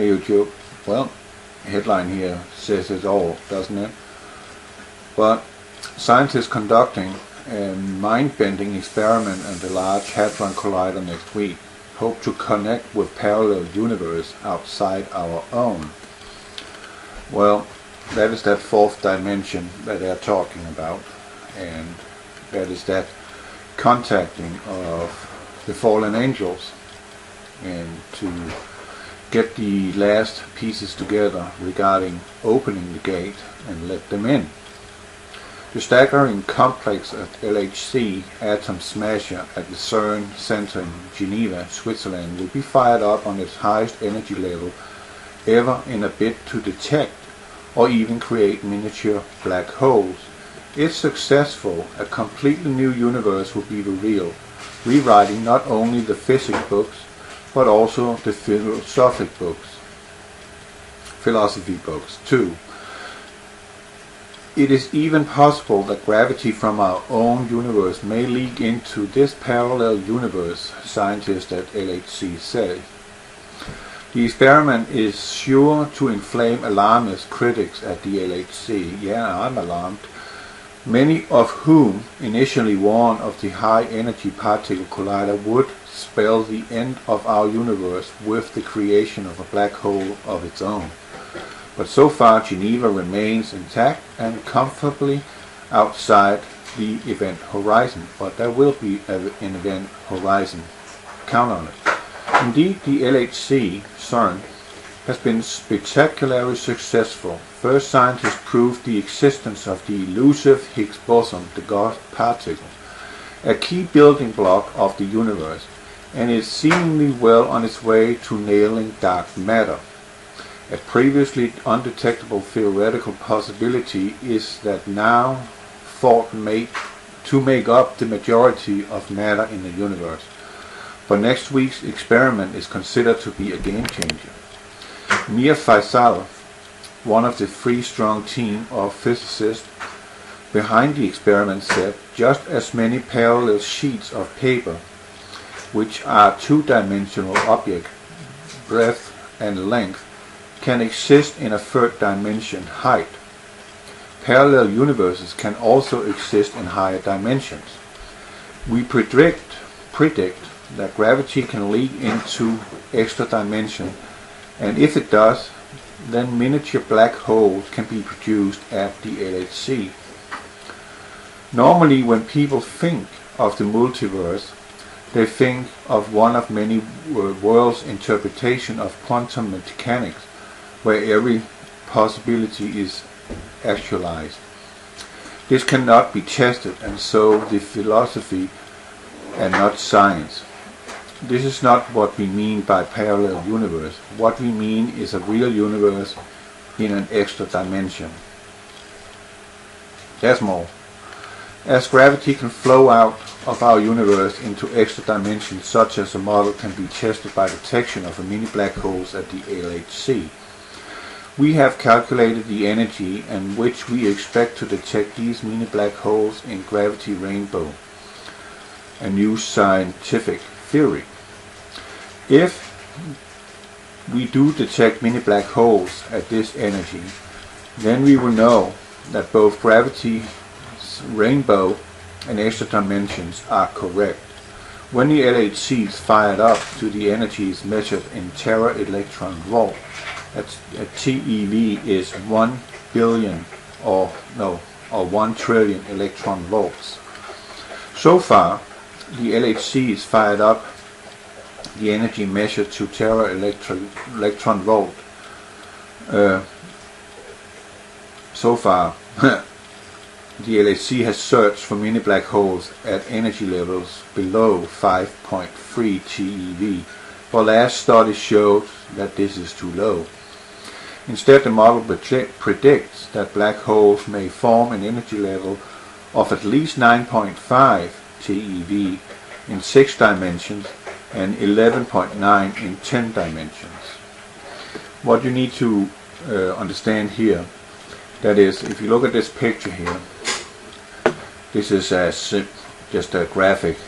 YouTube. Well, headline here says it all, doesn't it? But scientists conducting a mind-bending experiment at the Large Hadron Collider next week hope to connect with parallel universe outside our own. Well, that is that fourth dimension that they're talking about, and that is that contacting of the fallen angels, and to get the last pieces together regarding opening the gate and let them in. The staggering complex at LHC atom smasher at the CERN Center in Geneva, Switzerland will be fired up on its highest energy level ever in a bid to detect or even create miniature black holes. If successful, a completely new universe will be revealed, rewriting not only the physics books but also the philosophy books too. It is even possible that gravity from our own universe may leak into this parallel universe, scientists at LHC say. The experiment is sure to inflame alarmist critics at the LHC. Yeah, I'm alarmed. Many of whom initially warned of the high energy particle collider would spell the end of our universe with the creation of a black hole of its own. But so far Geneva remains intact and comfortably outside the event horizon. But there will be an event horizon. Count on it. Indeed, the LHC, CERN, has been spectacularly successful. First, scientists proved the existence of the elusive Higgs boson, the God particle, a key building block of the universe, and is seemingly well on its way to nailing dark matter. A previously undetectable theoretical possibility is that now thought to make up the majority of matter in the universe. But next week's experiment is considered to be a game changer. Mir Faisal, one of the three-strong team of physicists behind the experiment, said just as many parallel sheets of paper, which are two-dimensional objects, breadth and length, can exist in a third dimension, height. Parallel universes can also exist in higher dimensions. We predict that gravity can leak into extra dimension, and if it does, then miniature black holes can be produced at the LHC. Normally, when people think of the multiverse, they think of one of many worlds' interpretation of quantum mechanics, where every possibility is actualized. This cannot be tested, and so the philosophy and not science. This is not what we mean by parallel universe. What we mean is a real universe in an extra dimension. There's more. As gravity can flow out of our universe into extra dimensions, such as a model can be tested by detection of mini black holes at the LHC. We have calculated the energy in which we expect to detect these mini black holes in gravity rainbow, a new scientific theory. If we do detect mini black holes at this energy, then we will know that both gravity's rainbow and extra dimensions are correct. When the LHC is fired up to the energy is measured in tera-electron volt. A TeV is 1 billion or 1 trillion electron volts. So far, the LHC is fired up the energy measured to tera-electron volt. So far, the LHC has searched for mini black holes at energy levels below 5.3 TeV, but last study showed that this is too low. Instead, the model predicts that black holes may form an energy level of at least 9.5 TeV in 6 dimensions and 11.9 in 10 dimensions. What you need to understand here, that is, if you look at this picture here, this is just a graphic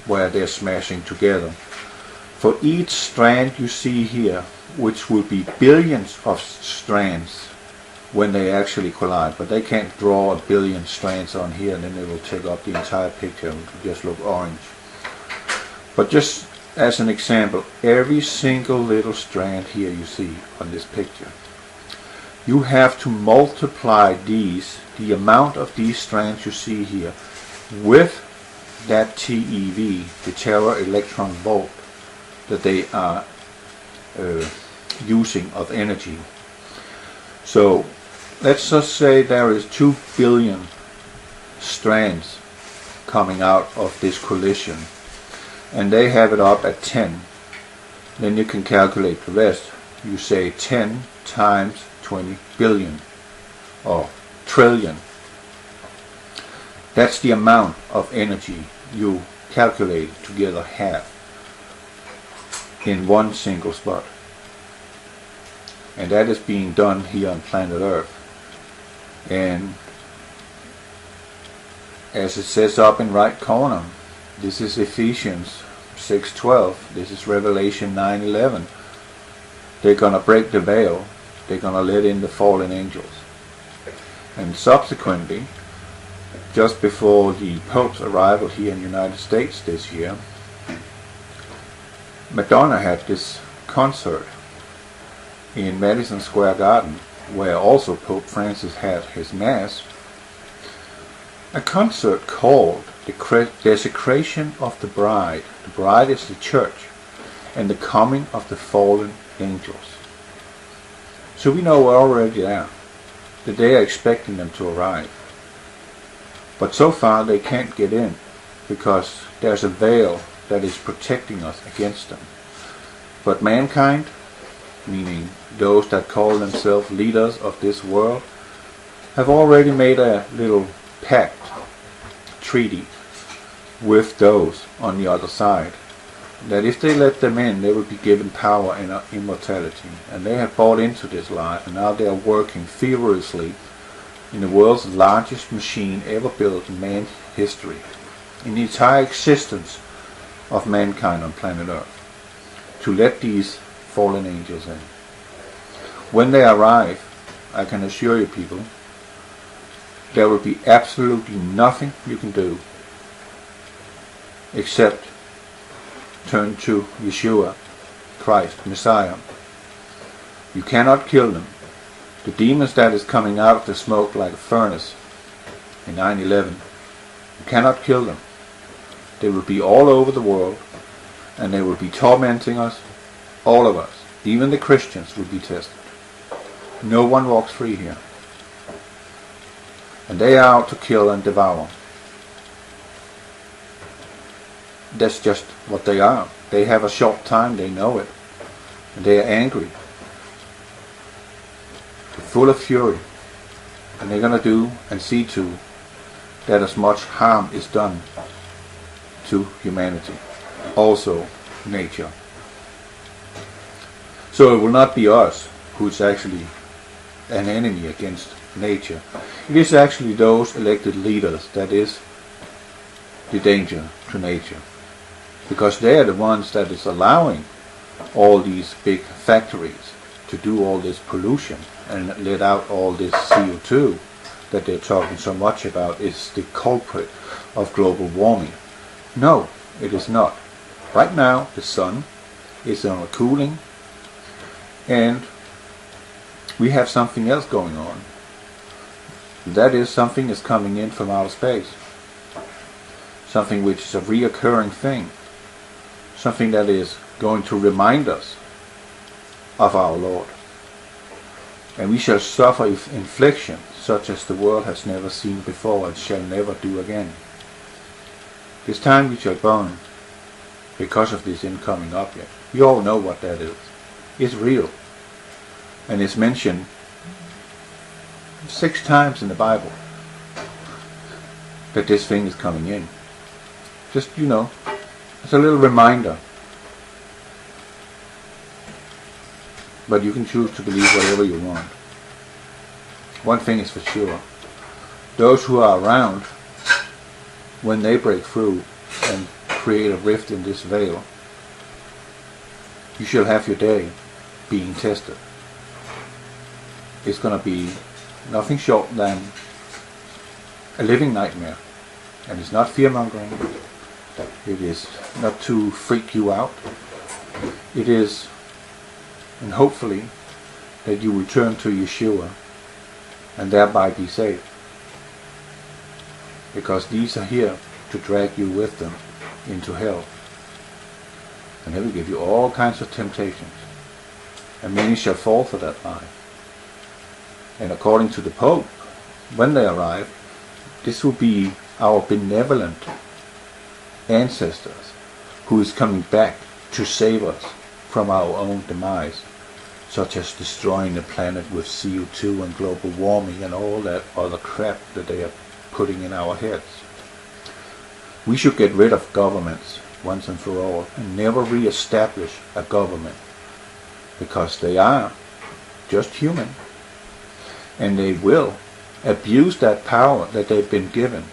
where they're smashing together. For each strand you see here, which will be billions of strands when they actually collide, but they can't draw a billion strands on here and then it will take up the entire picture and it will just look orange. But just as an example, every single little strand here you see on this picture, you have to multiply the amount of these strands you see here, with that TeV, the tera electron volt, that they are using of energy. So let's just say there is 2 billion strands coming out of this collision, and they have it up at 10. Then you can calculate the rest. You say 10 times 20 billion or trillion. That's the amount of energy you calculate together have in one single spot. And that is being done here on planet Earth. And as it says up in right corner, this is Ephesians 6:12, this is Revelation 9:11. They're going to break the veil, they're going to let in the fallen angels. And subsequently, just before the Pope's arrival here in the United States this year, Madonna had this concert in Madison Square Garden, where also Pope Francis had his Mass. A concert called The Desecration of the Bride. The bride is the church, and the coming of the fallen angels. So we know we're already there, that they are expecting them to arrive. But so far they can't get in, because there's a veil that is protecting us against them. But mankind, meaning those that call themselves leaders of this world, have already made a little pact, treaty, with those on the other side, that if they let them in, they will be given power and immortality. And they have bought into this lie, and now they are working feverishly in the world's largest machine ever built in man's history, in the entire existence of mankind on planet Earth, to let these fallen angels in. When they arrive, I can assure you people, there will be absolutely nothing you can do except turn to Yeshua, Christ, Messiah. You cannot kill them. The demons that is coming out of the smoke like a furnace in 9/11, you cannot kill them. They will be all over the world, and they will be tormenting us, all of us. Even the Christians will be tested. No one walks free here. And they are out to kill and devour. That's just what they are. They have a short time, they know it. And they are angry. They're full of fury. And they're going to do and see to that as much harm is done to humanity. Also nature. So it will not be us who's actually an enemy against nature. It is actually those elected leaders that is the danger to nature. Because they are the ones that is allowing all these big factories to do all this pollution and let out all this CO2 that they're talking so much about is the culprit of global warming. No, it is not. Right now the sun is on a cooling, and we have something else going on. That is, something is coming in from outer space. Something which is a reoccurring thing. Something that is going to remind us of our Lord. And we shall suffer infliction such as the world has never seen before and shall never do again. This time we shall burn because of this incoming object. You all know what that is. It's real. And it's mentioned 6 times in the Bible that this thing is coming in. Just, it's a little reminder. But you can choose to believe whatever you want. One thing is for sure. Those who are around, when they break through and create a rift in this veil, you shall have your day being tested. It's going to be nothing short than a living nightmare. And it's not fear-mongering. It is not to freak you out. It is, and hopefully, that you will turn to Yeshua and thereby be saved. Because these are here to drag you with them into hell. And they will give you all kinds of temptations. And many shall fall for that lie. And according to the Pope, when they arrive, this will be our benevolent ancestors who is coming back to save us from our own demise, such as destroying the planet with CO2 and global warming and all that other crap that they are putting in our heads. We should get rid of governments once and for all and never re-establish a government, because they are just human and they will abuse that power that they've been given,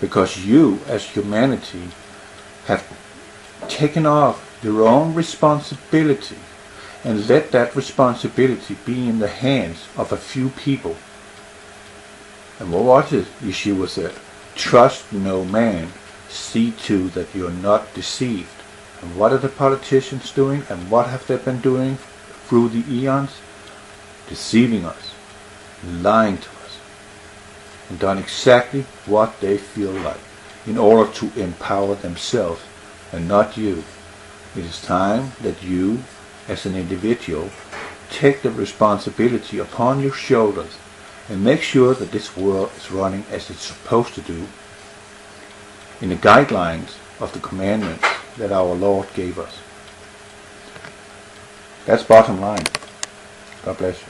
because you as humanity have taken off your own responsibility and let that responsibility be in the hands of a few people. And what was it Yeshua said? Trust no man, see to that you're not deceived. And what are the politicians doing, and what have they been doing through the eons? Deceiving us, lying to us, and done exactly what they feel like in order to empower themselves and not you. It is time that you, as an individual, take the responsibility upon your shoulders and make sure that this world is running as it's supposed to do, in the guidelines of the commandments that our Lord gave us. That's bottom line. God bless you.